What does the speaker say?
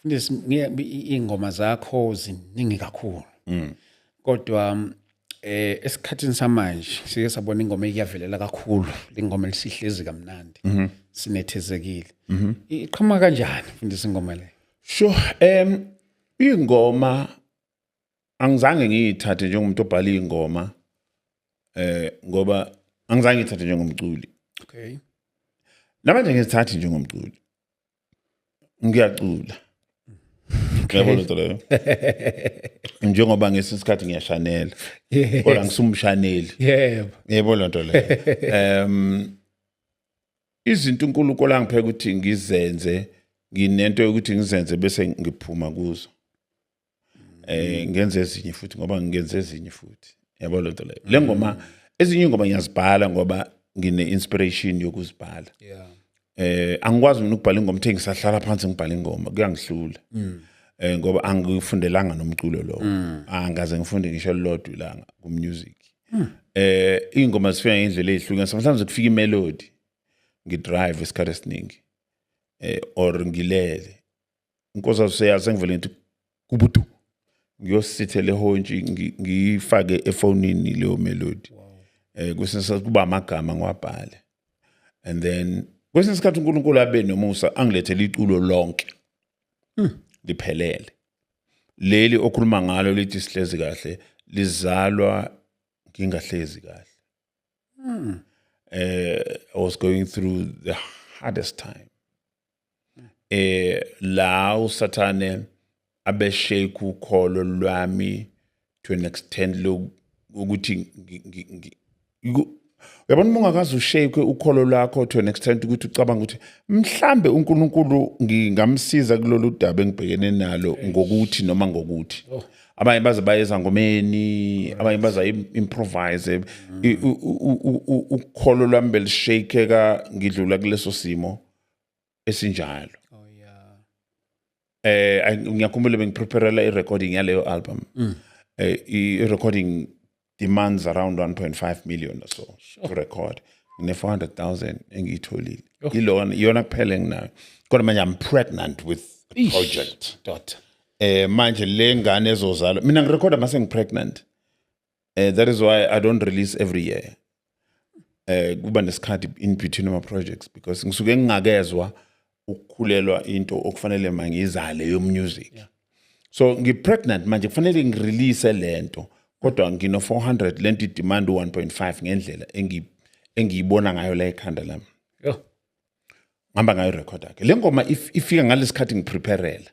Mfundisi, ingoma zakho ziningi kakhulu. Kodwa esikhathini samanje sike sabona ingoma eyavelela kakhulu, ingoma elisihlezi kamnandi, sinethezekile. Iqhamuka kanjani mfundisi ingoma le? Sure, ingoma angizange ngiyithathe njengomuntu obhala ingoma ngoba angizange ngiyithathe njengomculi. Okay. Namanje ngizithathe njengomculi. Ngiyacula. Ngiyabona into leyo. Njengoba ngesikhathi ngiyashanela. Kodwa ngisumshaneli. Yebo. Ngiyabona into leyo. Izinto uNkulunkulu angipheka ukuthi ngizenze, nginento yokuthi ngizenze bese ngiphuma kuzo. Ngenze ezinye futhi ngoba ngenze ezinye futhi. Yabona into leyo. Le ngoma ezinye ingoma ngiyazibhala ngoba ngine inspiration yokuzibhala. Yeah. Angikwazi mina ukubhala ingoma ukuthi ngisahlala phansi ngibhala ingoma kuyangihlula. Ngoba angifundelanga nomculo lo. Angaze ngifunde ngisho lodwa ilanga ku music. Ingoma zifika ngendlela ezihlukene. Sometimes kufika imelody ngidrive isikhathi esiningi. Or ngilele. Inkosi seyazi ngivele ngithi kubutu. Ngiyosithele hontshi ngifake efonini leyo melody. Kusenza kuba amagama ngiwabhale. And then kwesinye isikhathi uNkulunkulu abe nomusa angilethele iculo lonke. Liphelele. Leli okhuluma ngalo lithi sihlezi kahle lizalwa ngingahlezi kahle. I was going through the hardest time. La uSathane abeshake ukholo lwami to an extent lo ukuthi uyabona uma ungakazi ushake ukholo lwakho to an extent ukuthi ucabanga ukuthi mhlambe uNkulunkulu ngingamsiza kulolu daba engibhekene nalo ngokuthi noma ngokuthi. Abanye baze bayeza ngomeni, abanye baza improvise. Ukholo lwami belishakeka ngidlula kuleso simo esinjalo. Oh yeah. Ngiyakhumbula bengipreparela i-recording yaleyo album. I-recording demands around 1.5 million or so to record. Ngine 400,000 engiyitholile. Yona kuphela nginayo. Kodwa manje I'm pregnant with a project. Manje le ngane ezozalwa. Mina ngirecorda mase ngipregnant. That is why I don't release every year. Kuba nesikhathi in between my projects because ngisuke ngingakezwa ukukhulelwa into okufanele mangizale yo music. So ngipregnant manje kufanele ngirelease lento. Kodwa ngino 400 lento demand 1.5 ngendlela engiyibona ngayo la ekhanda lami. Ngihamba ngayo record yakhe. Le ngoma ifika ngalesikhathi ngipreparela.